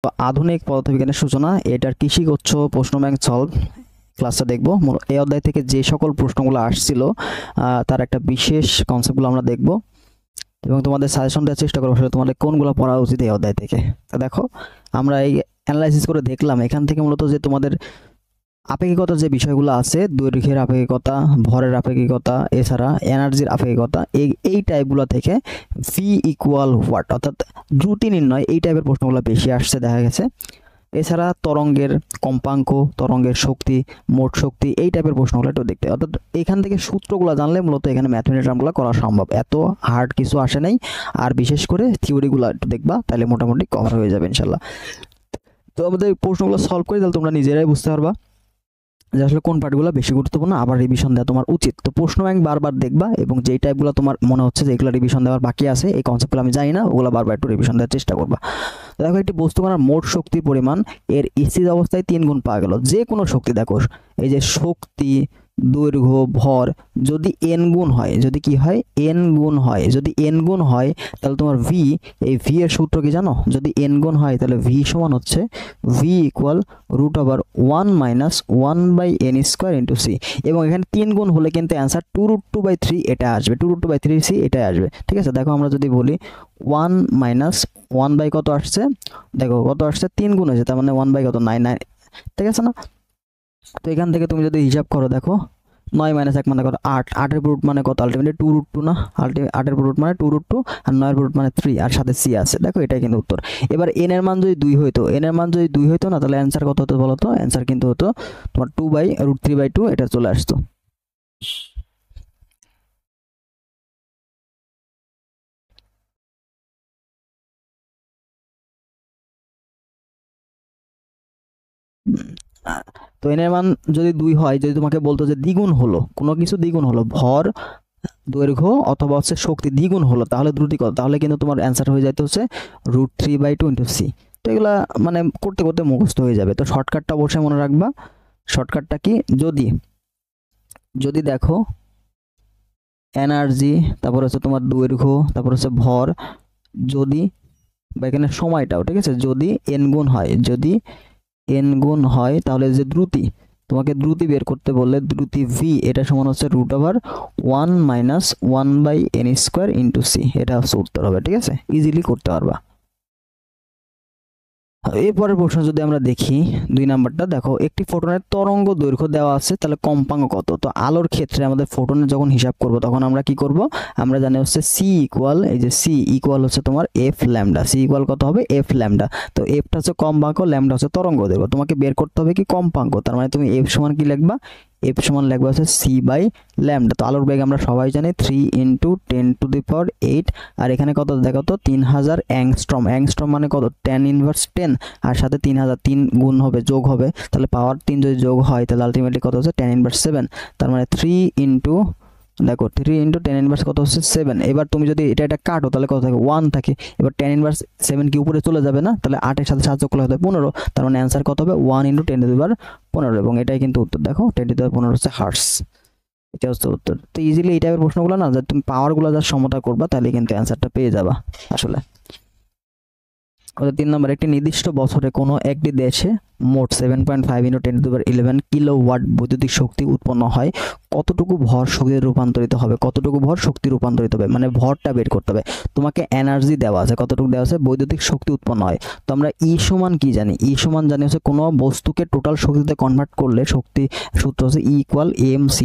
তো আধুনিক পদার্থবিজ্ঞানের সূচনা, এটার কৃষিগুচ্ছ প্রশ্ন ব্যাংক সলভ ক্লাসটা দেখবো। এই অধ্যায় থেকে যে সকল প্রশ্নগুলো আসছিল তার একটা বিশেষ কনসেপ্টগুলো আমরা দেখব এবং তোমাদের সাজেশন দেওয়ার চেষ্টা করবো আসলে তোমাদের কোনগুলো পড়া উচিত এই অধ্যায় থেকে। তো দেখো, আমরা এই অ্যানালাইসিস করে দেখলাম এখান থেকে মূলত যে তোমাদের আপেক্ষিকতার যে বিষয়গুলো আছে, দৈর্ঘ্যের আপেক্ষিকতা, ভরের আপেক্ষিকতা, এছাড়া এনার্জির আপেক্ষিকতা, এই টাইপগুলো থেকে ভি ইকুয়াল হোয়াট অর্থাৎ দ্রুতি নির্ণয়, এই টাইপের প্রশ্নগুলো বেশি আসছে দেখা গেছে। এছাড়া তরঙ্গের কম্পাঙ্ক, তরঙ্গের শক্তি, মোট শক্তি, এই টাইপের প্রশ্নগুলো একটু দেখতে, অর্থাৎ এখান থেকে সূত্রগুলো জানলে মূলত এখানে ম্যাথমেটিক্যালগুলো করা সম্ভব, এত হার্ড কিছু আসে নাই। আর বিশেষ করে থিওরিগুলো একটু দেখবা, তাহলে মোটামুটি কভার হয়ে যাবে ইনশাল্লাহ। তো আমাদের প্রশ্নগুলো সলভ করে তাহলে তোমরা নিজেরাই বুঝতে পারবা যে আসলে কোন পার্টগুলো বেশি গুরুত্বপূর্ণ, আবার রিভিশন দেওয়া তোমার উচিত। তো প্রশ্ন ব্যাংক বারবার দেখবা এবং যেই টাইপগুলো তোমার মনে হচ্ছে যে এগুলো রিভিশন দেওয়ার বাকি আছে, এই কনসেপ্টগুলো আমি জানি না, ওগুলো বারবার একটু রিভিশন দেওয়ার চেষ্টা করবা। দেখো, একটি বস্তু কণার মোট শক্তির পরিমাণ এর স্থির অবস্থায় 3 গুণ পাওয়া গেল। যে কোনো শক্তি, দেখো এই যে শক্তি, দৈর্ঘ্য, ভর যদি n গুণ হয়, যদি কি হয় n গুণ হয়, যদি n গুণ হয় তাহলে তোমার v, এই v এর সূত্র কি জানো? যদি n গুণ হয় তাহলে v সমান হচ্ছে v equal root over 1 minus 1/n square into c, এবং এখানে 3 গুণ হলে কিন্তু অ্যান্সার 2√2/3 এটা আসবে, 2√2/3c এটাই আসবে। ঠিক আছে, দেখো আমরা যদি বলি 1 মাইনাস 1 বাই কত আসছে, দেখো কত আসছে 3 গুণ হয়েছে, তার মানে 1 বাই কত 9, ঠিক আছে না? তো এখান থেকে তুমি যদি হিসাব করো, দেখো 9 মাইনাস 1 মানে কত 8, 8 রুট মানে কত আলটিমেটলি 2√2 না, আলটিমেট 8 রুট মানে 2√2 আর 9 রুট মানে 3 আর সাথে c আছে। দেখো এটাই কিন্তু উত্তর। এবার n এর মান যদি 2 হইতো, n এর মান যদি 2 হইতো না, তাহলে অ্যানসার কত হতো বলো তো? অ্যানসার কিন্তু হতো তোমার 2/√3/2, এটা চলে আসতো। তো n এর মান যদি 2 হয়, যদি তোমাকে বলতো যে দ্বিগুণ হলো, কোনো কিছু দ্বিগুণ হলো, ভর, দৈর্ঘ্য অথবা হচ্ছে শক্তি দ্বিগুণ হলো, তাহলে দ্রুতি কত, তাহলে কিন্তু তোমার অ্যান্সার হয়ে যেত হচ্ছে √3/2 ইন্টু c। তো এগুলা মানে করতে করতে মুখস্থ হয়ে যাবে। তো শর্টকাটটা অবশ্যই মনে রাখবা। শর্টকাটটা কি, যদি যদি দেখো এনার্জি, তারপর হচ্ছে তোমার দৈর্ঘ্য, তারপর হচ্ছে ভর, যদি বা এখানে সময়টাও, ঠিক আছে, যদি n গুণ হয়, যদি n গুণ হয় তাহলে যে দ্রুতি, তোমাকে দ্রুতি বের করতে বললে দ্রুতি v, এটা সমান হচ্ছে root over 1 minus 1/n square into c, এটা হচ্ছে উত্তর হবে। ঠিক আছে, ইজিলি করতে পারবা। এরপরের প্রশ্ন যদি আমরা দেখি 2 নাম্বারটা, দেখো একটি ফোটনের তরঙ্গ দৈর্ঘ্য দেওয়া আছে, তাহলে কম্পাঙ্ক কত? তো আলোর ক্ষেত্রে আমাদের ফোটনের যখন হিসাব করব তখন আমরা কি করব, আমরা জানি হচ্ছে c ইকুয়াল, এই যে c ইকুয়াল হচ্ছে তোমার f ল্যামডা, c ইকুয়াল কত হবে f ল্যামডা। তো ফটা হচ্ছে কম্পাঙ্ক, ল্যামডা হচ্ছে তরঙ্গ দৈর্ঘ্য, তোমাকে বের করতে হবে কি কম্পাঙ্ক, তার মানে তুমি f সমান কি লিখবা, f সমান লিখবা হচ্ছে c বাই ল্যামডা। তো আলোর বেগ আমরা সবাই জানি 3 × 10⁸, আর এখানে কত দেখো তো 3000 অ্যাংস্ট্রম, অ্যাংস্ট্রম মানে কত 10⁻10, আর সাথে 3000 3 গুণ হবে, যোগ হবে, তাহলে পাওয়ার 3 যদি যোগ হয় তাহলে আলটিমেটলি কত হচ্ছে 10⁻7, তার মানে 3 × দেখো 3 × 10⁻, কত হচ্ছে 7। এবার তুমি যদি এটা কাটো তাহলে কত থাকে 1 থাকে, এবার 10⁻7 কি উপরে চলে যাবে না, তাহলে 8 এর সাথে 7 যোগ করলে হবে 15, তার মানে অ্যান্সার কত হবে 1 × 10⁻15, এবং এটাই কিন্তু উত্তর। দেখো 10⁻15 হচ্ছে হার্টস, এটা হচ্ছে উত্তর। তো ইজিলি এই টাইপের প্রশ্নগুলো না, যে তুমি পাওয়ারগুলো যা সমতা করবা তাহলে কিন্তু অ্যান্সারটা পেয়ে যাবা আসলে। 3 নম্বর, একটি নির্দিষ্ট বছরে কোনো একটি দেশে মোট 7.5 × 10⁻11 কিলোওয়াট বৈদ্যুতিক শক্তি উৎপন্ন হয়, কতটুকু ভর শক্তিতে রূপান্তরিত হবে, কতটুকু ভর শক্তি রূপান্তরিত হবে, মানে ভরটা বের করতে হবে। তোমাকে এনার্জি দেওয়া আছে, কতটুকু দেওয়া আছে, বৈদ্যুতিক শক্তি উৎপন্ন হয়। তো আমরা ই সমান কি জানি, ই সমান জানি হচ্ছে কোনো বস্তুকে টোটাল শক্তিতে কনভার্ট করলে শক্তি সূত্র হচ্ছে ই ইকুয়াল mc²।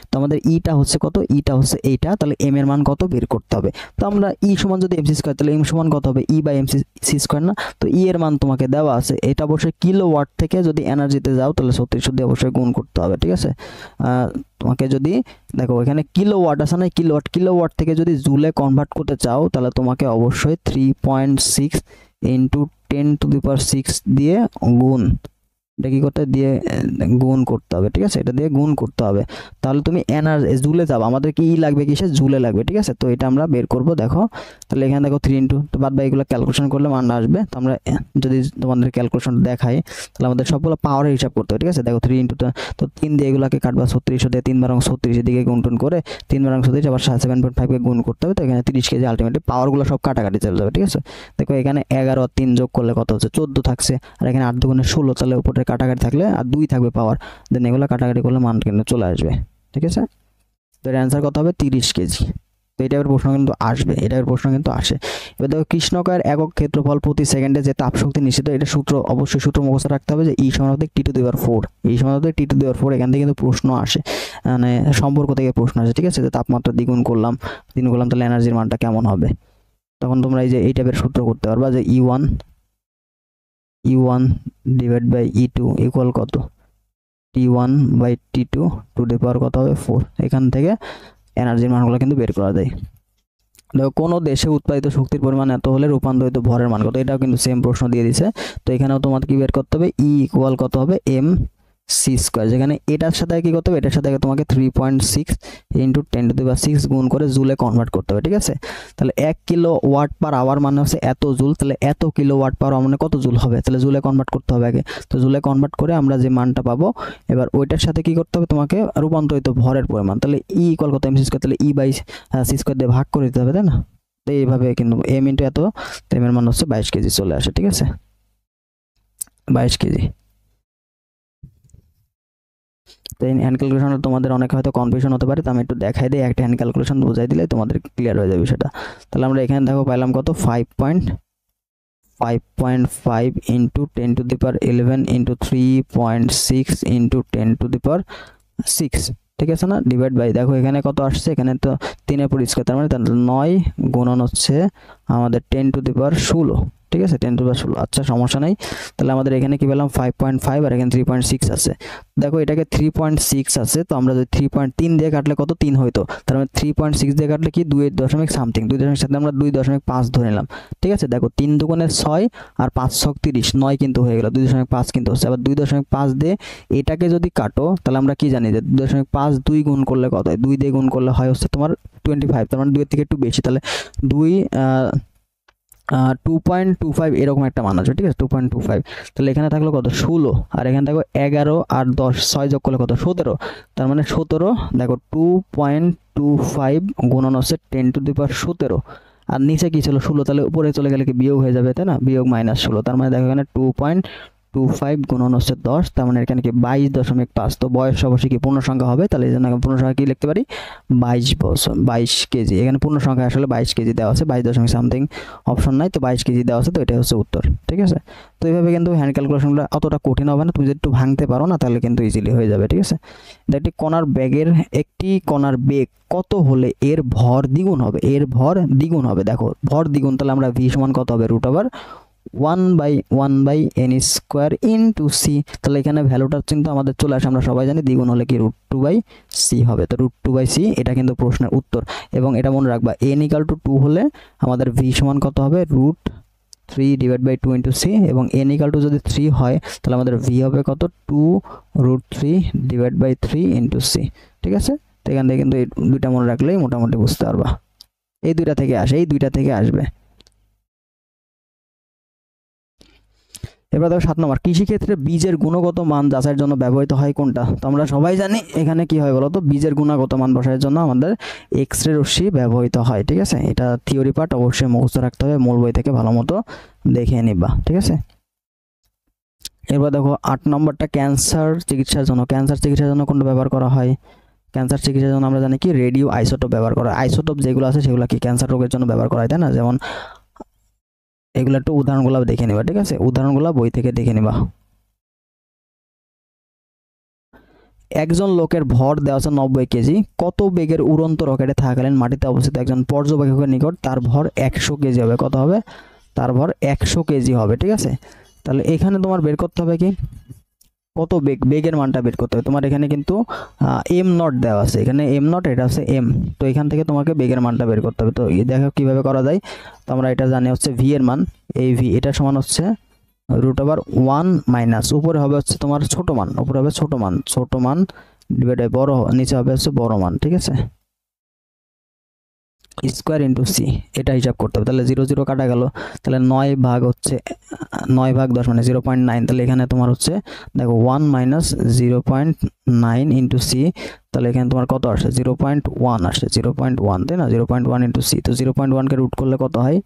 তো আমাদের ইটা হচ্ছে কত, ইটা হচ্ছে এইটা, তাহলে এম এর মান কত বের করতে হবে। তো আমরা ই সমান যদি mc² তাহলে এম সমান কত হবে, ই বাই mc² না। তো ই এর মান তোমাকে দেওয়া আছে, এটা অবশ্যই কিলোওয়াট থেকে যদি এনার্জিতে যাও তাহলে 36 দিয়ে অবশ্যই গুণ করতে হবে। ঠিক আছে, তোমাকে যদি দেখো এখানে কিলোওয়াট আছে না, কিলোওয়াট থেকে যদি জুলে কনভার্ট করতে চাও তাহলে তোমাকে অবশ্যই 3.6 × 10⁶ দিয়ে গুণ এটা কি করতে দিয়ে গুণ করতে হবে, ঠিক আছে, এটা দিয়ে গুণ করতে হবে। তাহলে তুমি এনার্জি জুলে যাবে, আমাদের কি লাগবে, কিসে জুলে লাগবে, ঠিক আছে। তো এটা আমরা বের করব, দেখো তাহলে এখানে দেখো 3 ইনটু, তো বাদ বাকি এগুলো ক্যালকুলেশন করলে মান আসবে। তো আমরা যদি তোমাদের ক্যালকুলেশন দেখাই তাহলে আমাদের সবগুলো পাওয়ারের হিসাব করতে হবে, ঠিক আছে। দেখো 3 ইনটু, তো 3 দিয়ে এগুলোকে কাটবা 36 দিয়ে 3 বারং 36 এর দিকে গুণ টুন করে 3 বারং 36 আবার 7.5 কে গুণ করতে হবে। তো এখানে 30 কেজি আলটিমেটলি পাওয়ারগুলো সব কাটাকাটি চলে যাবে, ঠিক আছে। দেখো এখানে 11 আর 3 যোগ করলে কত হচ্ছে 14 থাকছে, আর এখানে 8 দুগুণে 16, তাহলে উপরে কাটাকাটি থাকলে আর 2 থাকবে পাওয়ার, দেন এগুলো কাটাকাটি করলে মান কিন্তু চলে আসবে, ঠিক আছে। তো এর অ্যান্সার কত হবে 30 কেজি। তো এই টাইপের প্রশ্ন কিন্তু আসবে, এই টাইপের প্রশ্ন কিন্তু আসে। এবার দেখো কৃষ্ণকায়ের একক ক্ষেত্রফল প্রতি সেকেন্ডে যে তাপশক্তি নিশ্চিত, এটা সূত্র অবশ্যই সূত্র মুখস্থ রাখতে হবে যে E সমানুপাতিক T⁴, E সমানুপাতিক T⁴, এখান থেকে কিন্তু প্রশ্ন আসে, মানে সম্পর্ক থেকে প্রশ্ন আসে, ঠিক আছে। যে তাপমাত্রা দ্বিগুণ করলাম তাহলে এনার্জির মানটা কেমন হবে, তখন তোমরা এই টাইপের সূত্র করতে পারবা যে E1 divide by E2 equal কত, T1 by T2 two the পাওয়ার কত হবে 4। এখান থেকে এনার্জির মানগুলো কিন্তু বের করা যায়। দেখো কোনো দেশে উৎপাদিত শক্তির পরিমাণ এত হলে রূপান্তরিত ভরের মান কত, এটাও কিন্তু সেম প্রশ্ন দিয়ে দিছে। তো এখানেও তোমাদের কি বের করতে হবে, E ইকুয়াল কত হবে mc², যেখানে এটার সাথে কি করতে হবে, এটার সাথে তোমাকে 3.6 ইন্টু 10⁶ গুণ করে জুলে কনভার্ট করতে হবে, ঠিক আছে। তাহলে 1 কিলো ওয়াট পার আওয়ার মানে হচ্ছে এত জুল, তাহলে এত কিলো ওয়াট পার আওয়ার মানে কত জুল হবে, তাহলে জুলে কনভার্ট করতে হবে আগে। তো জুলে কনভার্ট করে আমরা যে মানটা পাবো, এবার ওইটার সাথে কি করতে হবে, তোমাকে রূপান্তরিত ভরের পরিমাণ, তাহলে E ইকুয়াল কত mc², তাহলে E বাই c² দিয়ে ভাগ করে দিতে হবে, তাই না। তো এইভাবে কিন্তু m ইন্টু এত, এর মান হচ্ছে 22 কেজি চলে আসে, ঠিক আছে, 22 কেজি। তো এই হ্যান্ড ক্যালকুলেশনে তোমাদের অনেক হয়তো কনফিউশন হতে পারে, তো আমি একটু দেখাই দিই, একটা হ্যান্ড ক্যালকুলেশন বোঝাই দিলে তোমাদের ক্লিয়ার হয়ে যাবে বিষয়টা। তাহলে আমরা এখানে দেখো পাইলাম কত 5.5 ইন্টু 10⁻11 ইন্টু 3.6 ইন্টু 10⁻6, ঠিক আছে না, ডিভাইড বাই দেখো এখানে কত আসছে, এখানে তো 3/2, তার মানে 9 গুণন হচ্ছে আমাদের 10⁻16, ঠিক আছে, 10⁻16। আচ্ছা সমস্যা নাই। তাহলে আমাদের এখানে কি পেলাম 5.5 আর এখানে 3.6 আছে। দেখো এটাকে 3.6 আছে, তো আমরা যদি 3.3 দিয়ে কাটলে কত 3 হইতো, তার মানে 3.6 দিয়ে কাটলে কি 2 সামথিং, 2 সাথে আমরা 2.5 ধরে নিলাম, ঠিক আছে। দেখো 3 দুগুণে 6 আর 5 ছক 30, 9 কিন্তু হয়ে গেল, 2.5 কিন্তু হচ্ছে। আবার 2.5 দিয়ে এটাকে যদি কাটো তাহলে আমরা কি জানি যে 2.5 2 গুণ করলে কত হয়, 2 দিয়ে গুণ করলে হয় হচ্ছে তোমার 25, তার মানে 2 এর থেকে একটু বেশি, তাহলে 2.25 এরকম একটা মান আছে, ঠিক আছে, 2.25। তাহলে এখানে থাকলো কত 16, আর এখানে দেখো 11 আর 10 6 যোগ করলে কত 17, তার মানে 17, দেখো 2.25 গুণন হচ্ছে 10⁻17, আর নিচে কি ছিল 16, তাহলে উপরে চলে গেলে কি বিয়োগ হয়ে যাবে, তাই না, বিয়োগ -16, তার মানে দেখো এখানে 2.25 গুণন হচ্ছে 10, তার মানে এখানে কি 22.5। তো বয়স অবশ্যই কি পূর্ণ সংখ্যা হবে, তাহলে এই জন্য পূর্ণ সংখ্যা কি লিখতে পারি 22 বছর, 22 কেজি। এখানে পূর্ণ সংখ্যা আসলে 22 কেজি দেওয়া আছে, 22 সামথিং অপশন নাই, তো 22 কেজি দেওয়া আছে, তো এটাই হচ্ছে উত্তর, ঠিক আছে। তো এইভাবে কিন্তু হ্যান্ড ক্যালকুলেশনটা অতটা কঠিন হবে না, তুমি যদি একটু ভাঙতে পারো না তাহলে কিন্তু ইজিলি হয়ে যাবে, ঠিক আছে। একটি কণার বেগ কত হলে এর ভর দ্বিগুণ হবে, এর ভর দ্বিগুণ হবে। দেখো ভর দ্বিগুণ, তাহলে আমরা v সমান কত হবে √1/(1/n² ইনটু c, তাহলে এখানে ভ্যালুটা কিন্তু আমাদের চলে আসে, আমরা সবাই জানি দ্বিগুণ হলে কি √2/c হবে। তো √2/c এটা কিন্তু প্রশ্নের উত্তর, এবং এটা মনে রাখবা n = 2 হলে আমাদের v সমান কত হবে √3/2 ইনটু c, এবং n = যদি 3 হয় তাহলে আমাদের v হবে কত 2√3/3 ইনটু c, ঠিক আছে। তো এখান থেকে কিন্তু এই দুইটা মনে রাখলেই মোটামুটি বুঝতে পারবা, এই দুইটা থেকে আসবে। এবার দেখো 7 নম্বর, কৃষিক্ষেত্রে বীজের গুণগত মান যাচাইয়ের জন্য ব্যবহৃত হয় কোনটা। তো আমরা সবাই জানি এখানে কি হয় বলতো, বীজের গুণগত মান বসানোর জন্য আমাদের এক্স-রে রশ্মি ব্যবহৃত হয়, ঠিক আছে। এটা থিওরি পার্ট অবশ্যই মুখস্থ রাখতে হবে, মূল বই থেকে ভালো মতো দেখে নিবা, ঠিক আছে। এবার দেখো 8 নম্বরটা, ক্যান্সার চিকিৎসার জন্য কোনটা ব্যবহার করা হয়। ক্যান্সার চিকিৎসার জন্য আমরা জানি কি রেডিও আইসোটোপ ব্যবহার করা হয়। আইসোটোপ যেগুলো আছে সেগুলো কি ক্যান্সার রোগের জন্য ব্যবহার করা হয়, তাই না। যেমন এগুলো একটু উদাহরণগুলো দেখে নিবা, ঠিক আছে, উদাহরণগুলো বই থেকে দেখে নিবা। একজন লোকের ভর দেওয়া আছে 90 কেজি, কত বেগের উড়ন্ত রকেটে থাকাকালীন মাটিতে অবস্থিত একজন পর্যবেক্ষকের নিকট তার ভর 100 কেজি হবে। কত হবে, তার ভর 100 কেজি হবে, ঠিক আছে। তাহলে এখানে তোমার বের করতে হবে কি কত বেগের মানটা বের করতে হবে। তোমার এখানে কিন্তু m0 দেওয়া আছে, এখানে m0, এটা আছে m, তো এখান থেকে তোমাকে বেগের মানটা বের করতে হবে। তো দেখো কিভাবে করা যায়। তো আমরা এটা জানি হচ্ছে v এর মান, এই v এটা সমান হচ্ছে রুট ওভার 1 মাইনাস উপরে হবে হচ্ছে তোমার ছোট মান, উপরে হবে ছোট মান ডিভাইড বাই বড়, নিচে হবে হচ্ছে বড় মান, ঠিক আছে, স্কোয়ার ইন্টু সি, এটা হিসাব করতে হবে। তাহলে 0 0 কাটা গেল, তাহলে 9 ভাগ হচ্ছে 9 ভাগ 10 মানে 0.9, তাহলে এখানে তোমার হচ্ছে দেখো 1 মাইনাস 0.9 ইন্টু সি, তাহলে এখানে তোমার কত আসে 0.1 আসে, 0.1 তাই না, 0.1 ইন্টু সি, তো 0.1 কে রুট করলে কত হয়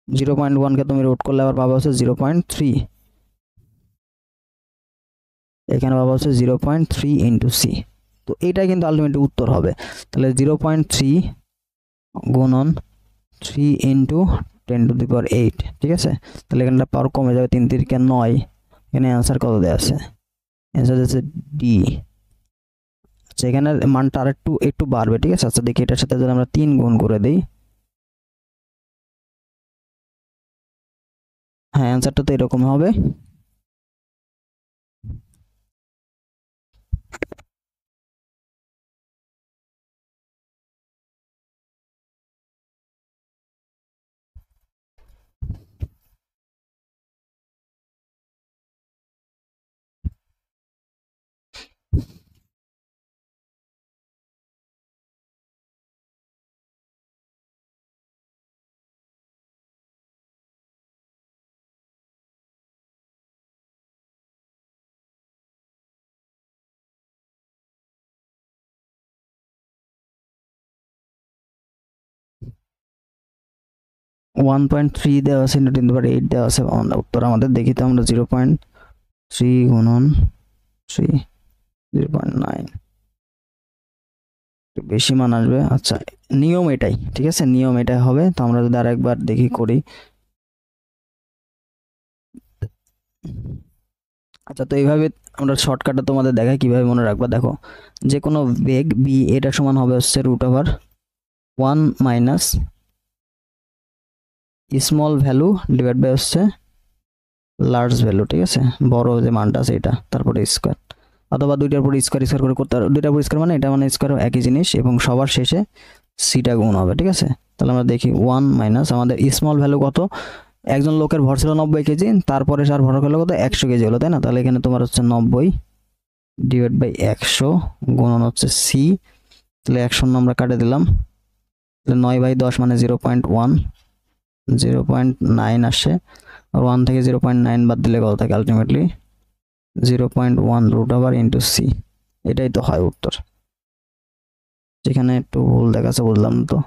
0.1 কে তুমি রুট করলে আবার পাবা হচ্ছে 0.3, এখানে পাবা হচ্ছে 0.3 ইন্টু সি, তো এইটাই কিন্তু আলটিমেটলি উত্তর হবে। তাহলে 0.3 গুণন 3 ইন্টু 10 টু দি পাওয়ার 8, ঠিক আছে, তাহলে এখানটা পাওয়ার কমে যাবে, 3 3 কে 9, এখানে অ্যান্সার কত দেওয়া আছে, অ্যান্সার আছে ডি। আচ্ছা এখানে মানটা আর একটু বাড়বে, ঠিক আছে, আচ্ছা দেখি এটার সাথে যদি আমরা 3 গুণ করে দিই, হ্যাঁ অ্যান্সারটা তো এরকম হবে। ওয়ান পয়েন্ট থ্রি দেওয়া আছে ইন্টু 10 টু দি পাওয়ার 8 দেওয়া আছে, উত্তর আমাদের দেখি তো আমরা 0.3 গুণন 3 0.9, একটু বেশি মান আসবে। আচ্ছা নিয়ম এটাই, ঠিক আছে, নিয়ম এটাই হবে। তো আমরা যদি আরেকবার দেখি করি, আচ্ছা তো এইভাবে আমরা শর্টকাটে তোমাদের দেখাই কিভাবে মনে রাখবা। দেখো যে কোনো বেগ বি এটা সমান হবে হচ্ছে root over 1 minus small value divide by হচ্ছে লার্জ ভ্যালু, ঠিক আছে, বড় যে মানটা আছে এটা, তারপরে স্কোয়ার, অথবা দুইটার পরে স্কোয়ার করে করতে পারো, দুইটার পর স্কোয়ার মানে এটা মানে স্কোয়ার একই জিনিস, এবং সবার শেষে সিটা গুণ হবে, ঠিক আছে। তাহলে আমরা দেখি 1 মাইনাস আমাদের স্মল ভ্যালু কত, একজন লোকের ভর ছিল 90 কেজি, তারপরে সার ভর হলো কত 100 কেজি হলো, তাই না, তাহলে এখানে তোমার হচ্ছে 90 ডিভাইড বাই 100 গুণন হচ্ছে সি, তাহলে 100 আমরা কাটে দিলাম, তাহলে 9 বাই 10 মানে 0.1, 0.9 আসে, আর 1 থেকে 0.9 বাদ দিলে কত থাকে ultimately 0.1 root over into C, এটাই তো হয় উত্তর। যেখানে একটু ভুল দেখাচ্ছে বুঝলাম তো।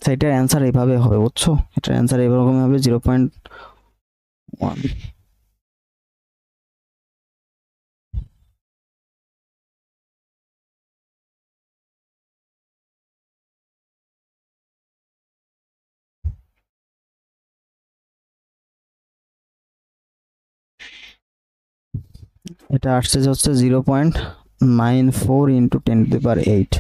সেটার অ্যান্সার এইভাবে হবে, বুঝছো, এটার অ্যান্সার এরকম হবে 0.1। এটা আসছে হচ্ছে 0.94 ইন্টু 10 টু দি পাওয়ার 8,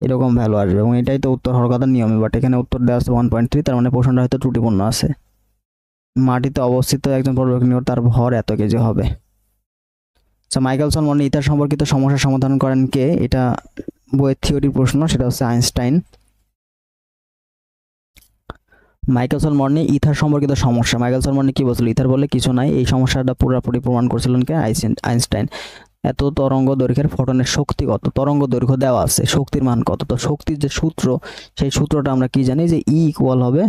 এরকম ভ্যালু আসবে, এবং এটাই তো উত্তর হওয়ার কথা নিয়মে, বাট এখানে উত্তর দেওয়া আছে 1.3, তার মানে প্রশ্নটা হয়তো ত্রুটিপূর্ণ আছে। মাটিতে অবস্থিত একজন পর্যবেক্ষণ তার ভর এত কেজি হবে। আচ্ছা মাইকেলসন মর্নি ইথার সম্পর্কিত সমস্যার সমাধান করেন কে, এটা বইয়ের থিওরি প্রশ্ন, সেটা হচ্ছে আইনস্টাইন। মাইকেলসন মর্নি ইথার সম্পর্কিত সমস্যা, মাইকেলসন মর্নি কি বলছিল, ইথার বলে কিছু নাই, এই সমস্যাটা পুরোপুরি প্রমাণ করেছিলেন কে, আইনস্টাইন। এত তরঙ্গ দৈর্ঘ্যের ফটনের শক্তি কত, তরঙ্গ দৈর্ঘ্য দেওয়া আছে, শক্তির মান কত, তো শক্তির যে সূত্র, সেই সূত্রটা আমরা কি জানি যে ই ইকুয়াল হবে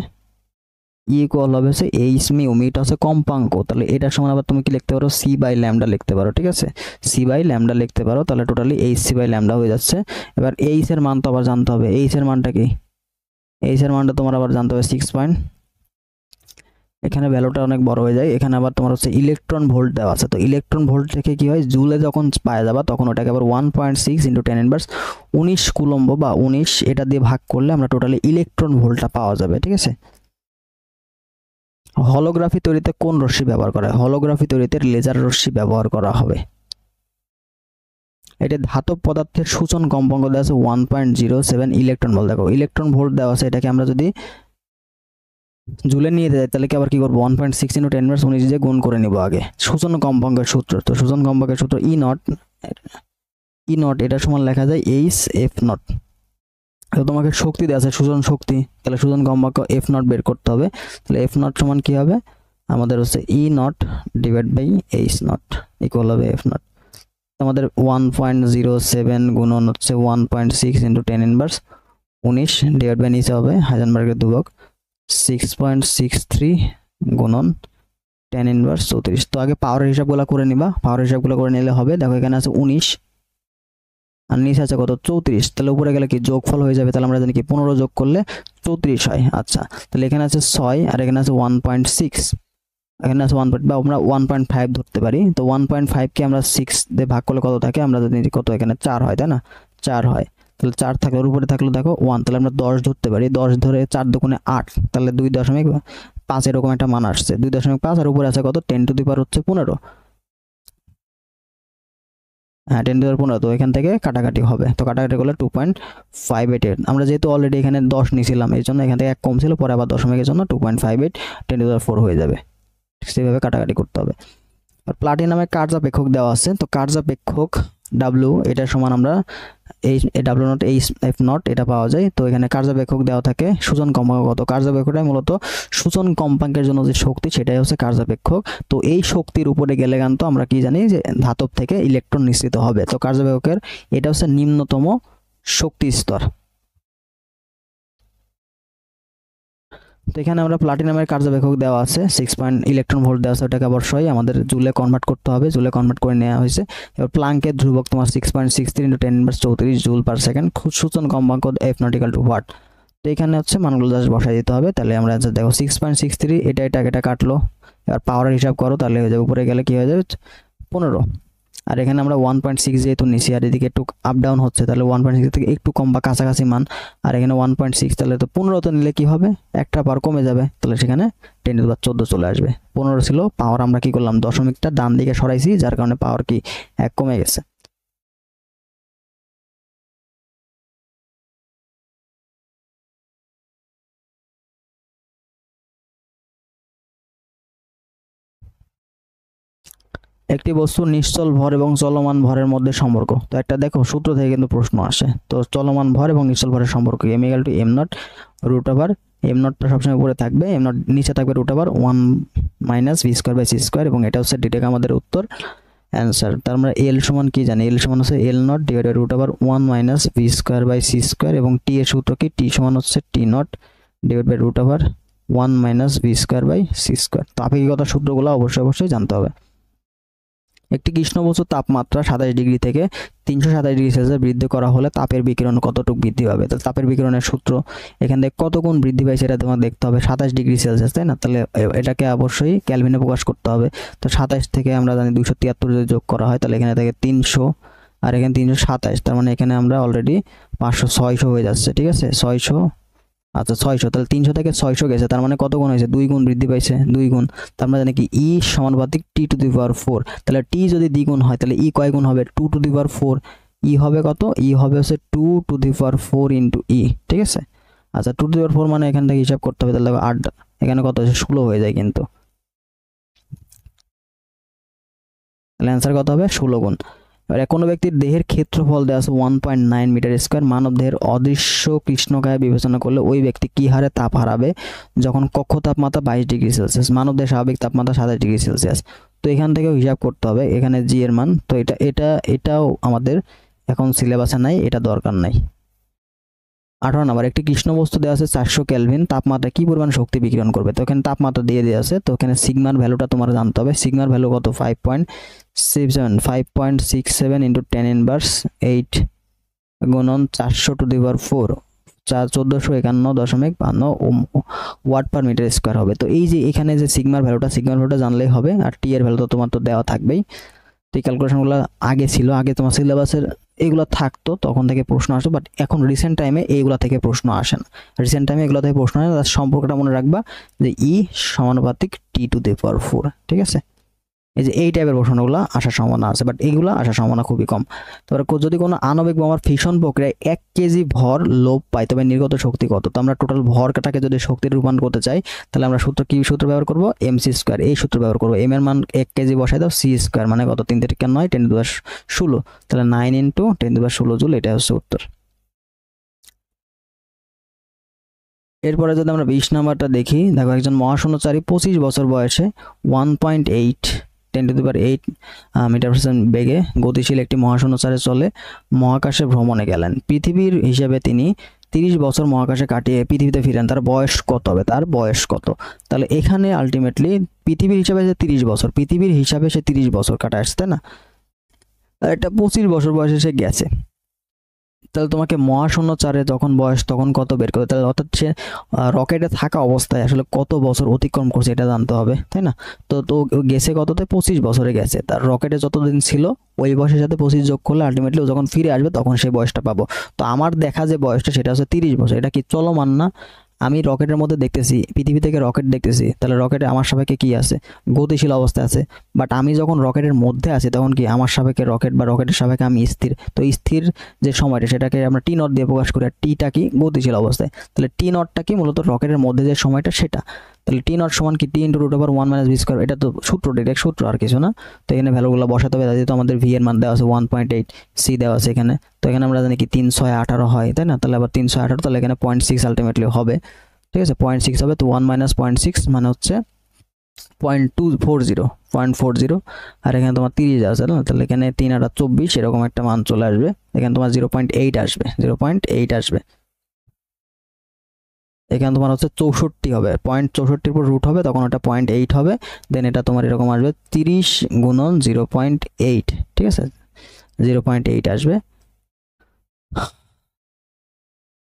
হচ্ছে এইচ মিউ, মিটা হচ্ছে কম্পাঙ্ক, তাহলে এটার সমান আবার তুমি কি লিখতে পারো সি বাই ল্যামডা লিখতে পারো, ঠিক আছে, সি বাই ল্যামডা লিখতে পারো, তাহলে totally H C by lambda হয়ে যাচ্ছে। এবার এইচ এর মান তো আবার জানতে হবে, এইচ এর মানটা কি, এইচ এর মানটা তোমার আবার জানতে হবে 6 পয়েন্ট, এখানে ভ্যালুটা অনেক বড় হয়ে যায়, এখানে আবার তোমার হচ্ছে ইলেকট্রন ভোল্ট দেওয়া আছে, তো ইলেকট্রন ভোল্ট থেকে কি হয় জুলে যখন পাওয়া যাবে তখন ওটাকে আবার 1.6 ইন্টু 10 ইনভার্স 19 কুলম্ব বা 19 এটা দিয়ে ভাগ করলে আমরা টোটালি ইলেকট্রন ভোল্টটা পাওয়া যাবে, ঠিক আছে। হলোগ্রাফি তৈরিতে কোন রশ্মি ব্যবহার করা হয়? হলোগ্রাফি তৈরিতে লেজার রশ্মি ব্যবহার করা হবে। এটা ধাতব পদার্থের সূচন কম্পাঙ্ক দেওয়া আছে 1.07 ইলেকট্রন ভোল্ট। দেখো ইলেকট্রন ভোল্ট দেওয়া আছে, এটাকে আমরা যদি জুলে নিয়ে যাই তাহলে কি আবার কি করবো 1.6 × 10⁻19 দিয়ে গুণ করে নিব আগে। সূচন কম্পাঙ্কের সূত্র, তো সূচন কম্পাঙ্কের সূত্র ই নট এটা সমান লেখা যায় Hf0। তো তোমাকে শক্তি দেওয়া আছে সূচন শক্তি, তাহলে সূচন কম্পাঙ্ক F0 বের করতে হবে। তাহলে F0 সমান কি হবে আমাদের হচ্ছে E0 divide by H0 equal হবে F0। আমাদের 1.07 গুণন হচ্ছে 1.6 × 10⁻19 ডিভাইড বাই নিচে হবে হাইজেনবার্গের ধ্রুবক 6.63 গুণন 10⁻34। তো আগে পাওয়ারের হিসাবগুলো করে নিবা, পাওয়ার হিসাবগুলো করে নিলে হবে। দেখো এখানে আছে 19 আর নিচে আছে কত 34, তাহলে উপরে গেলে কি যোগফল হয়ে যাবে, তাহলে আমরা জানি কি 15 যোগ করলে 34 হয়। আচ্ছা তাহলে এখানে আছে 6 আর এখানে আছে 1.6, এখানে আছে 1 বা আমরা 1.5 ধরতে পারি। তো 1.5 কে আমরা 6 দিয়ে ভাগ করলে কত থাকে, আমরা জানি কত এখানে 4 হয়, তাই না? 4 হয়, তাহলে 4 থাকলে উপরে থাকলে দেখো 1, তাহলে আমরা 10 ধরতে পারি। 10 ধরে 4 দুগুণে 8, তাহলে 2.5 এরকম একটা মান আসছে 2.5 আর উপরে আছে কত 10 টু দি পাওয়ার হচ্ছে 15। হ্যাঁ 10 টু দি পাওয়ার 15, তো এখান থেকে কাটাকাটি হবে, তো কাটাকাটি করলে 2.58। আমরা যেহেতু অলরেডি এখানে 10 নিয়েছিলাম এই জন্য এখান থেকে 1 কম ছিল, পরে আবার দশমিকের জন্য 2.58 10 টু দি পাওয়ার 4 হয়ে যাবে। সেভাবে কাটাকাটি করতে হবে। আর প্লাটিনামের কার্যাপেক্ষক দেওয়া আছে, তো কার্যাপেক্ষক W এটা সমান আমরা এই W0 F0 এটা পাওয়া যায়। তো এখানে কার্যাপেক্ষক দেওয়া থাকে সূচন কম্পাঙ্ক কত, কার্যাপেক্ষকটাই মূলত সূচন কম্পাঙ্কের জন্য যে শক্তি সেটাই হচ্ছে কার্যাপেক্ষক। তো এই শক্তির উপরে গেলে কিন্তু আমরা কি জানি যে ধাতব থেকে ইলেকট্রন নিঃসৃত হবে। তো কার্যাপেক্ষকের এটা হচ্ছে নিম্নতম শক্তি স্তর। তো এখানে আমরা প্লাটিনামের কার্যাপেক্ষক দেওয়া আছে 6 ইলেকট্রন ভোল্ট দেওয়া আছে, ওটাকে অবশ্যই আমাদের জুলে কনভার্ট করতে হবে, জুলে কনভার্ট করে নেওয়া হয়েছে। এবার প্লাঙ্কের ধ্রুবক তোমার 6.63 × 10⁻34 জুল পার সেকেন্ড, সূচন কম্পাঙ্ক F0 = ওয়াট। তো এখানে হচ্ছে মানগুলো জাস্ট বসাই দিতে হবে, তাহলে আমরা অ্যান্সার দেখো 6.63 এটা কাটলো। এবার পাওয়ারের হিসাব করো তাহলে হয়ে যাবে, উপরে গেলে কি হয়ে যাবে 15। আর এখানে আমরা 1.6 যেহেতু নিচে আর এদিকে একটু আপ ডাউন হচ্ছে, তাহলে 1.6 থেকে একটু কম বা কাছাকাছি মান। আর এখানে 1.6, তাহলে তো 15 তো নিলে কি হবে একটা পাওয়ার কমে যাবে, তাহলে সেখানে 10 টু দি পাওয়ার 14 চলে আসবে। 15 ছিল পাওয়ার, আমরা কি করলাম দশমিকটা ডান দিকে সরাইছি, যার কারণে পাওয়ার কি 1 কমে গেছে। একটি বস্তু নিশ্চল ভর এবং চলমান ভরের মধ্যে সম্পর্ক, তো একটা দেখো সূত্র থেকে কিন্তু প্রশ্ন আসে। তো চলমান ভর এবং নিশ্চল ভরের সম্পর্ক m = m0 √, m0টা সবসময় উপরে থাকবে, m0 নিচে থাকবে √1 - v²/c², এবং এটা হচ্ছে ডিরেক্ট আমাদের উত্তর অ্যান্সার। তার আমরা l সমান কি জানি, l সমান হচ্ছে l0 ডিভাইডেড √1 - v²/c², এবং t এর সূত্র কি, t সমান হচ্ছে t0 ডিভাইডেড √1 - v²/c²। তো আপেক্ষিকতার সূত্রগুলো অবশ্যই জানতে হবে। একটি কৃষ্ণ বস্তুর তাপমাত্রা 27 ডিগ্রি থেকে 327 ডিগ্রি সেলসিয়াস বৃদ্ধি করা হলে তাপের বিকিরণ কতটুকু বৃদ্ধি পাবে। তো তাপের বিকিরণের সূত্র এখান থেকে কত গুণ বৃদ্ধি পায় সেটা তোমাকে দেখতে হবে। 27 ডিগ্রি সেলসিয়াস, তাই না? তাহলে এটাকে অবশ্যই ক্যালভিনে প্রকাশ করতে হবে। তো 27 থেকে আমরা জানি 273 যদি যোগ করা হয় তাহলে এখানে থেকে 300 আর এখানে 327, তার মানে এখানে আমরা অলরেডি 500 হয়ে যাচ্ছে, ঠিক আছে 600। আচ্ছা 600, তাহলে 300 থেকে 600 গেছে, তার মানে কত গুণ হয়েছে 2 গুণ বৃদ্ধি পাইছে, 2 গুণ। তার মানে জানি কি E সমানুপাতিক t টু দি পাওয়ার 4, তাহলে t যদি দ্বিগুণ হয় তাহলে E কয় গুণ হবে 2 টু দি পাওয়ার 4। E হবে কত, E হবে হচ্ছে 2 two the power 4 into E, ঠিক আছে। আচ্ছা 2 টু দি পাওয়ার 4 মানে এখান থেকে হিসাব করতে হবে, তাহলে দেখো 8, এখানে কত হচ্ছে 16 হয়ে যায় কিন্তু, তাহলে অ্যান্সার কত হবে 16 গুণ। এবার কোনো ব্যক্তির দেহের ক্ষেত্রফল দেওয়া আছে 1.9 মিটার স্কয়ার, মানব দেহের অদৃশ্য কৃষ্ণকায় বিবেচনা করলে ওই ব্যক্তি কি হারে তাপ হারাবে যখন কক্ষ তাপমাত্রা 22 ডিগ্রি সেলসিয়াস, মানব দেহের স্বাভাবিক তাপমাত্রা 27 ডিগ্রি সেলসিয়াস। তো এখান থেকেও হিসাব করতে হবে, এখানে জি এর মান, তো এটাও আমাদের এখন সিলেবাসে নাই, এটা দরকার নাই। 18 নম্বর, একটি কৃষ্ণ বস্তু দেওয়া আছে 400 কেলভিন তাপমাত্রা কি পরিমাণ শক্তি বিকিরণ করবে। তো এখানে তাপমাত্রা দিয়ে দেওয়া আছে, তো এখানে সিগমার ভ্যালুটা তোমার জানতে হবে। সিগমার ভ্যালু কত 5.67 ইন্টু 10⁻8 গুণন 400 to the power 4, 1451.52 watt per metre square হবে। তো এই যে এখানে যে সিগমার ভ্যালুটা জানলেই হবে, আর টি এর ভ্যালু তো তোমার তো দেওয়া থাকবেই। তো এই ক্যালকুলেশনগুলো আগে ছিল, আগে তোমার সিলেবাসের এগুলো থাকতো, তখন থেকে প্রশ্ন আসতো, বাট এখন রিসেন্ট টাইমে এইগুলো থেকে প্রশ্ন আসে না। রিসেন্ট টাইমে এগুলো থেকে প্রশ্ন আসে না। তার সম্পর্কটা মনে রাখবা যে ই সমানুপাতিক t⁴, ঠিক আছে। এই যে এই টাইপের প্রশ্নগুলো আসার সম্ভাবনা আছে, বাট এইগুলো আসার সম্ভাবনা খুবই কম। তারপরে যদি কোনো আণবিক বোমার ফিশন প্রক্রিয়ায় 1 কেজি ভর লোপ পাই, তবে নির্গত শক্তি কত? তো আমরা টোটাল ভরটাকে যদি শক্তির রূপান্তর করতে চাই, তাহলে আমরা কি সূত্র ব্যবহার করব? mc², এই সূত্র ব্যবহার করব। m এর মান 1 কেজি বসাই দাও, c² মানে কত? 3 × 9 10⁻16, তাহলে 9 × 10⁻16 জুল, এটা হচ্ছে উত্তর। এরপরে যদি আমরা 20 নাম্বারটা দেখি, দেখো একজন মহাশূন্যচারী 25 বছর বয়সে 1.8 10⁸ মিটার পার সেকেন্ড বেগে গতিশীল একটি মহাশূন্যচারে চলে মহাকাশে ভ্রমণে গেলেন। পৃথিবীর হিসেবে তিনি 30 বছর মহাকাশে কাটিয়ে পৃথিবীতে ফিরেন। তার বয়স কত হবে? তার বয়স কত? তাহলে এখানে আলটিমেটলি পৃথিবীর হিসাবে যে 30 বছর, পৃথিবীর হিসাবে সে 30 বছর কাটা আসছে, তাই না? আর এটা 25 বছর বয়সে সে গেছে। তাহলে তোমাকে মহাশূন্যচারে যখন বয়স তখন কত বের করবে, তাহলে অর্থাৎ সে রকেটে থাকা অবস্থায় আসলে কত বছর অতিক্রম করছে এটা জানতে হবে, তাই না? তো গেছে কততে? 25 বছরে গেছে। তার রকেটে যতদিন ছিল ওই বয়সের সাথে 25 যোগ করলে আলটিমেটলি যখন ফিরে আসবে তখন সেই বয়সটা পাবো। তো আমার দেখা যে বয়সটা সেটা হচ্ছে 30 বছর। এটা কি চলমান না? আমি রকেটের মধ্যে দেখতেছি, পৃথিবী থেকে রকেট দেখতেছি, তাহলে রকেটে আমার সাপেক্ষে কি আছে? গতিশীল অবস্থায় আছে। বাট আমি যখন রকেটের মধ্যে আছি তখন কি আমার সাপেক্ষে রকেট বা রকেটের সাপেক্ষে আমি স্থির। তো স্থির যে সময়টা সেটাকে আমরা t0 দিয়ে প্রকাশ করি, আর টিটা কি? গতিশীল অবস্থায়। তাহলে t0টা কি? মূলত রকেটের মধ্যে যে সময়টা সেটা। তাহলে t0 সমান কি? t × √1 - v²। এটা তো সূত্র, ডিরেক্ট সূত্র, আর কিছু না। তো এখানে ভ্যালুগুলো বসাতে হবে। যেহেতু আমাদের v এর মান দেওয়া আছে 1.8, c দেওয়া আছে এখানে, তো এখানে আমরা জানি কি 3 × 6 = 18 হয়, তাই না? তাহলে আবার 3 × 6 = 18, তাহলে এখানে 0.6 আলটিমেটলি হবে, ঠিক আছে। 0.6 হবে, তো 1 - 0.6 মানে হচ্ছে 0.240, আর এখানে তোমার 30 আছে না, তাহলে এখানে 3 × 8 = 24, এরকম একটা মান চলে আসবে। এখানে তোমার 0.8 আসবে, 0.8 আসবে। এখানে তোমার হচ্ছে 64 হবে, 0.64 উপর রুট হবে, তখন ওটা 0.8 হবে। দেন এটা তোমার এরকম আসবে 30 × 0.8, ঠিক আছে, 0.8 আসবে।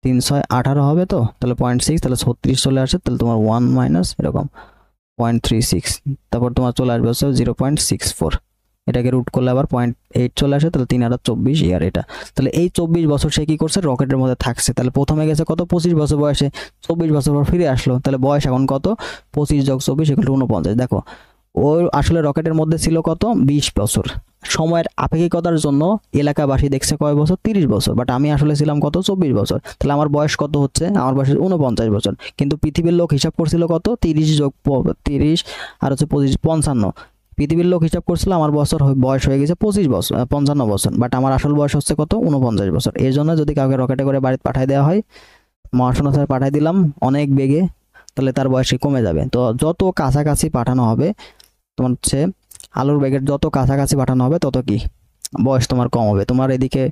3 × 6 = 18 হবে, তো তাহলে 0.6, তাহলে 36 চলে আসে। তাহলে তোমার 1 - এরকম 0.36, তারপর তোমার চলে আসবে হচ্ছে 0.64। এটাকে রুট করলে আবার 0.8 চলে আসে, তাহলে 3 × 8 = 24 ইয়ার এটা। তাহলে এই 24 বছর সে কি করছে? রকেটের মধ্যে থাকছে। তাহলে প্রথমে গেছে কত? 25 বছর বয়সে, 24 বছর পর ফিরে আসলো। তাহলে বয়স এখন কত? 25 + 24 = 49। দেখো ও আসলে রকেটের মধ্যে ছিল কত? 20 বছর। সময়ের আপেক্ষিকতার জন্য এলাকাবাসী দেখছে কয় বছর? 30 বছর। বাট আমি আসলে ছিলাম কত? 24 বছর। তাহলে আমার বয়স কত হচ্ছে? আমার বয়স 49 বছর। কিন্তু পৃথিবীর লোক হিসাব করছিল কত? 30 যোগ 30 আর হচ্ছে 25, 55। পৃথিবীর লোক হিসাব করছিল আমার বয়স হয়ে গেছে 25 বছর, 55 বছর। বাট আমার আসল বয়স হচ্ছে কত? 49 বছর। এর জন্য যদি কাউকে রকেটে করে বাড়িতে পাঠিয়ে দেওয়া হয়, মহাশূন্যচারে পাঠিয়ে দিলাম অনেক বেগে, তাহলে তার বয়স কমে যাবে। তো যত কাছাকাছি পাঠানো হবে, তোমার হচ্ছে আলোর বেগের যত কাছাকাছি পাঠানো হবে তত কি বয়স তোমার কম হবে। তোমার এদিকে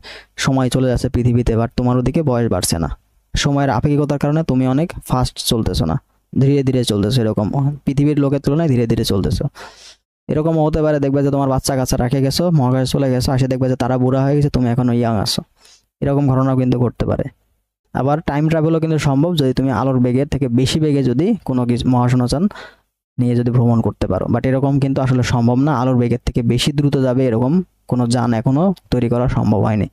সময় চলে যাচ্ছে পৃথিবীতে, বাট তোমার ওদিকে বয়স বাড়ছে না। সময়ের আপেক্ষিকতার কারণে তুমি অনেক ফাস্ট চলতেছো না, ধীরে ধীরে চলতেছো। এরকম পৃথিবীর লোকের তুলনায় ধীরে ধীরে চলতেছো। এরকম হতে পারে, দেখবে যে তোমার বাচ্চা কাচ্চা রেখে গেছো, মহাকাশে চলে গেছো, আসে দেখবে যে তারা বুড়া হয়ে গেছে, তুমি এখনো ইয়াং আছো। এরকম ঘটনাও কিন্তু ঘটতে পারে। আবার টাইম ট্রাভেলও কিন্তু সম্ভব, যদি তুমি আলোর বেগের থেকে বেশি বেগে যদি কোনো কিছু মহাশূন্যযান নিয়ে যদি ভ্রমণ করতে পারো। বাট এরকম কিন্তু আসলে সম্ভব না। আলোর বেগের থেকে বেশি দ্রুত যাবে এরকম কোনো যান এখনো তৈরি করা সম্ভব হয়নি।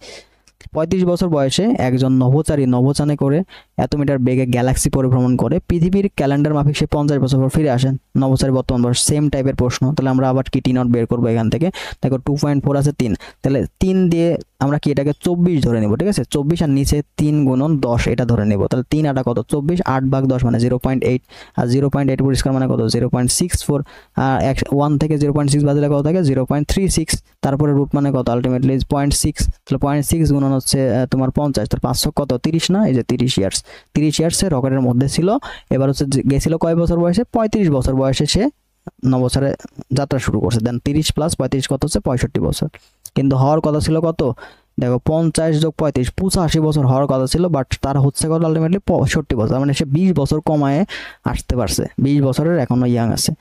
35 বছর বয়সে একজন নভোচারী নভোযানে করে এত মিটার বেগে গ্যালাক্সি পরিভ্রমণ করে পৃথিবীর ক্যালেন্ডার মাফিক সে 50 বছর পর ফিরে আসেন। নভোচারী বর্তমান বয়স, সেম টাইপের প্রশ্ন। তাহলে আমরা আবার কি t0 বের করবো এখান থেকে। দেখো 2.4 আছে 3, তাহলে 3 দিয়ে আমরা কি এটাকে 24 ধরে নেব, ঠিক আছে। 24 আর নিচে 3 × 10 এটা ধরে নেব। তাহলে 3 × 8 কত? 24, 8/10 মানে 0.8, আর 0.8 পরিষ্কার মানে কত? 0.64, আর 1 থেকে 0.6 বাদ দিলে কত থাকে? 0.36। তারপরে রুট মানে কত? আলটিমেটলি 0.6। তাহলে 0.6 গুণন হচ্ছে তোমার 50, তার 500 কত? 30 না? এই যে 30 ইয়ার্স। 30 ইয়ার্সে রকেটের মধ্যে ছিল। এবার হচ্ছে গেছিল কয় বছর বয়সে? 35 বছর বয়সে সে নভোচারে যাত্রা শুরু করছে। দেন 30 + 35 কত হচ্ছে? 65 বছর। কিন্তু হওয়ার কথা ছিল কত? দেখো 50 যোগ 35 85 বছর হওয়ার কথা ছিল, বাট তার হচ্ছে কত? আলটিমেটলি 65 বছর। মানে সে 20 বছর কমায় আসতে পারছে, 20 বছরের এখনো ইয়াং আছে।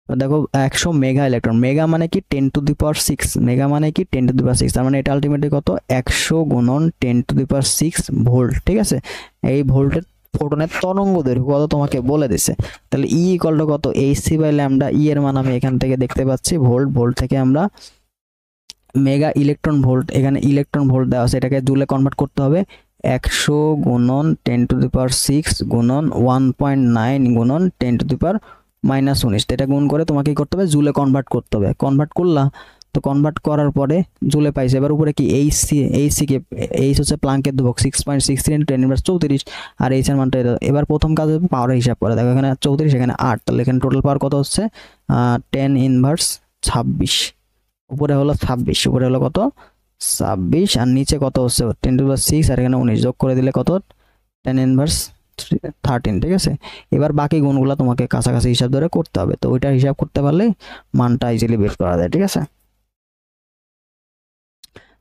দেখো 100 মেগা ইলেকট্রন, মেগা মানে কি 10⁶, মেগা মানে কি 10⁶, তার মানে এটা আলটিমেটলি কত? 100 × 10⁶ ভোল্ট, ঠিক আছে। এই ভোল্টের ফোটনের তরঙ্গ দৈর্ঘ্য কত তোমাকে বলে দিছে। তাহলে E = কত? hc/λ। E এর মান আমি এখান থেকে দেখতে পাচ্ছি ভোল্ট, ভোল্ট থেকে আমরা মেগা ইলেকট্রন ভোল্ট, এখানে ইলেকট্রন ভোল্ট দেওয়া আছে, এটাকে জুলে কনভার্ট করতে হবে 100 গুণন 10⁻6 গুণন 1.9 গুণন 10⁻−19, এটা গুণ করে তোমাকে কি করতে হবে, জুলে কনভার্ট করতে হবে। কনভার্ট করলা, তো কনভার্ট করার পরে জুলে পাইছে। এবার উপরে কি এইচ কে, এইচ হচ্ছে প্লাঙ্কের ধ্রুবক 6.63 × 10⁻34, আর এইচ এর মানটা এবার প্রথম কাজ হবে পাওয়ার হিসাব করে। দেখো এখানে 34, এখানে 8, তাহলে এখানে টোটাল পাওয়ার কত হচ্ছে 10⁻26, উপরে হলো 26, উপরে হলো কত 26, আর নিচে কত হচ্ছে 10⁻6, আর এখানে 19 যোগ করে দিলে কত 10⁻13, ঠিক আছে। এবার বাকি গুণগুলো তোমাকে কাছাকাছি হিসাব ধরে করতে হবে, তো ওইটা হিসাব করতে পারলে মানটা ইজিলি বের করা যায়, ঠিক আছে।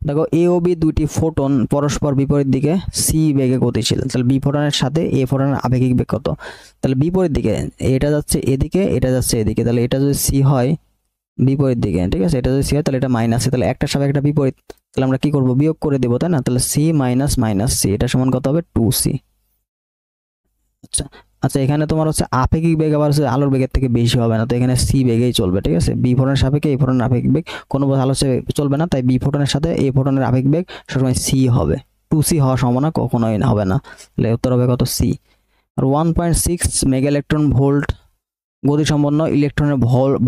দেখো এ ও বি দুইটি ফোটন পরস্পর বিপরীত দিকে সি বেগে গতিশীল, তাহলে বি ফোটনের সাথে এ ফোটনের আপেক্ষিক বেগ কত, তাহলে বিপরীত দিকে, এটা যাচ্ছে এদিকে, এটা যাচ্ছে এদিকে, তাহলে এটা যদি সি হয় বিপরীত দিকে, ঠিক আছে, এটা যদি সি হয় তাহলে এটা মাইনাস, তাহলে একটার সাথে একটা বিপরীত, তাহলে আমরা কি করব, বিয়োগ করে দেবো, তাই না। তাহলে সি মাইনাস মাইনাস সি, এটা সমান কত হবে 2c। আচ্ছা আচ্ছা, এখানে তোমার হচ্ছে আপেক্ষিক বেগ আবার হচ্ছে আলোর বেগের থেকে বেশি হবে না, তো এখানে সি বেগেই চলবে, ঠিক আছে। বি ফোটনের সাপেক্ষে এ ফোটনের আপেক্ষিক বেগ কোনো আলো চলবে না, তাই বি ফোটনের সাথে এ ফোটনের আপেক্ষিক বেগ সবসময় সি হবে, 2c হওয়ার সম্ভাবনা কখনোই হবে না, তাহলে উত্তর হবে কত সি। আর 1.6 মেগা ইলেকট্রন ভোল্ট গতিসম্পন্ন ইলেকট্রনের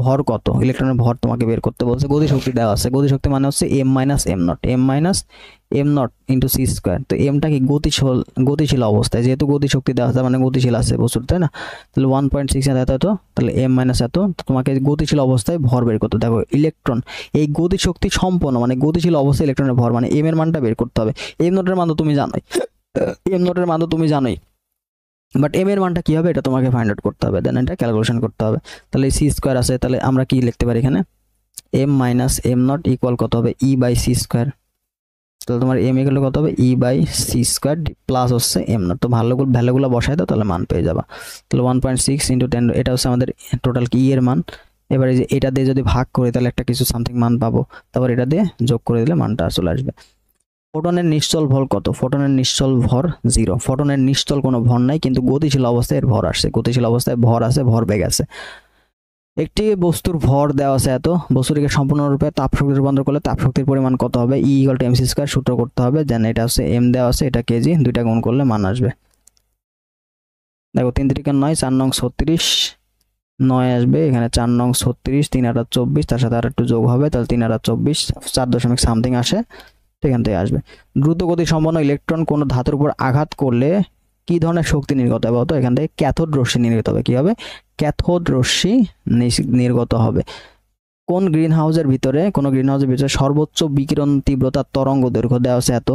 ভর কত, ইলেকট্রনের ভর তোমাকে বের করতে বলছে, গতিশক্তি দেওয়া আছে, গতিশক্তি মানে হচ্ছে m−m0 ইন্টু সি স্কোয়ার। তো এমটা কি গতিশীল অবস্থায়, যেহেতু গতিশক্তি দেওয়া আছে মানে গতিশীল আছে বস্তুর, তাই না। তাহলে 1.6 এত, তাহলে এত, তোমাকে গতিশীল অবস্থায় ভর বের করতে। দেখো ইলেকট্রন এই গতিশক্তি সম্পন্ন মানে গতিশীল অবস্থায় ইলেকট্রনের ভর মানে এম এর মানটা বের করতে হবে। এম নোটের মান তো তুমি জানোই, বাট এম এর মানটা কি হবে এটা তোমাকে ফাইন্ড আউট করতে হবে, দেন এটা ক্যালকুলেশন করতে হবে। তাহলে সি স্কোয়ার আছে, তাহলে আমরা কি লিখতে পারি এখানে m−m0 ইকুয়াল কত হবে e/c স্কোয়ার, তাহলে তোমার m ইকুয়াল কত হবে e/c স্কোয়ার প্লাস হচ্ছে m0, তো ভ্যালুগুলো বসাই দাও তাহলে মান পেয়ে যাবা। তাহলে 1.6 × 10, এটা হচ্ছে আমাদের টোটাল কি এর মান। এবারে যে এটা দিয়ে যদি ভাগ করি তাহলে একটা কিছু সামথিং মান পাবো, তারপর এটা দিয়ে যোগ করে দিলে মানটা চলে আসবে। ফোটনের নিশ্চল ভর কত, ফোটনের নিশ্চল ভর 0, ফোটনের নিশ্চল কোনো ভর নাই, কিন্তু গতিশীল অবস্থায় এর ভর আসছে, গতিশীল অবস্থায় ভর আছে, ভর বেগ আছে। একটি বস্তুর ভর দেওয়া আছে এত, বস্তুটিকে সম্পূর্ণরূপে তাপশক্তি রূপান্তর করলে তাপশক্তির পরিমাণ কত হবে, E = mc² সূত্র করতে হবে, যেন এটা হচ্ছে m দেওয়া আছে, এটা কেজি, দুইটা গুণ করলে মান আসবে। দেখো 3 × 9, 4 নং 36, 9 আসবে, এখানে 4 নং 36, 3 × 8 = 24, তার সাথে আর একটু যোগ হবে, তাহলে 3 × 8 = 24, 4 দশমিক সামথিং আসে, এখান থেকে আসবে। দ্রুত গতি সম্পন্ন ইলেকট্রন কোন ধাতুর উপর আঘাত করলে কি ধরনের শক্তি নির্গত হবে, তো এখান থেকে ক্যাথোড রশ্মি নির্গত হবে, কি হবে, ক্যাথোড রশ্মি নির্গত হবে। কোন গ্রিন হাউসের ভিতরে সর্বোচ্চ বিকিরণ তীব্রতার তরঙ্গ দৈর্ঘ্য দেওয়া আছে এত,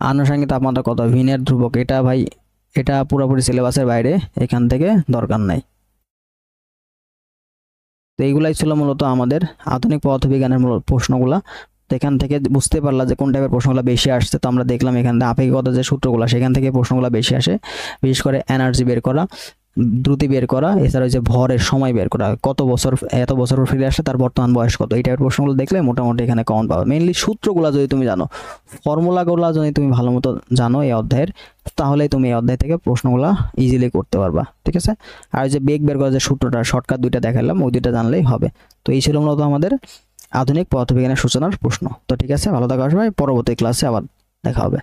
আনুষঙ্গিক তাপমাত্রা কত, ভিনের ধ্রুবক, এটা ভাই এটা পুরোপুরি সিলেবাসের বাইরে, এখান থেকে দরকার নাই। তো এইগুলাই ছিল মূলত আমাদের আধুনিক পদার্থবিজ্ঞানের মূল প্রশ্নগুলা। তো এখান থেকে বুঝতে পারলা যে কোন টাইপের প্রশ্নগুলো বেশি আসছে। তো আমরা দেখলাম এখান থেকে আপেক্ষিকতার যে সূত্রগুলো সেখান থেকে প্রশ্নগুলো বেশি আসে, বিশেষ করে এনার্জি বের করা, দ্রুতি বের করা, এছাড়া যে ভরের সময় বের করা, এত বছর ফিরে আসে তার বর্তমান বয়স কত, এই টাইপের প্রশ্নগুলো দেখলে মোটামুটি এখানে কমন পাবে। মেইনলি সূত্রগুলো যদি তুমি জানো, ফর্মুলাগুলো যদি তুমি ভালো মতো জানো এই অধ্যায়ের, তাহলেই তুমি এই অধ্যায় থেকে প্রশ্নগুলো ইজিলি করতে পারবা, ঠিক আছে। আর যে বেগ বের করার যে সূত্রটা শর্টকাট দুইটা দেখালাম, ওই দুইটা জানলেই হবে। তো এই ছিল মূলত আমাদের আধুনিক পদার্থবিজ্ঞানের সূচনার প্রশ্ন। তো ঠিক আছে, ভালো থাকো সবাই, পরবর্তী ক্লাসে আবার দেখা হবে।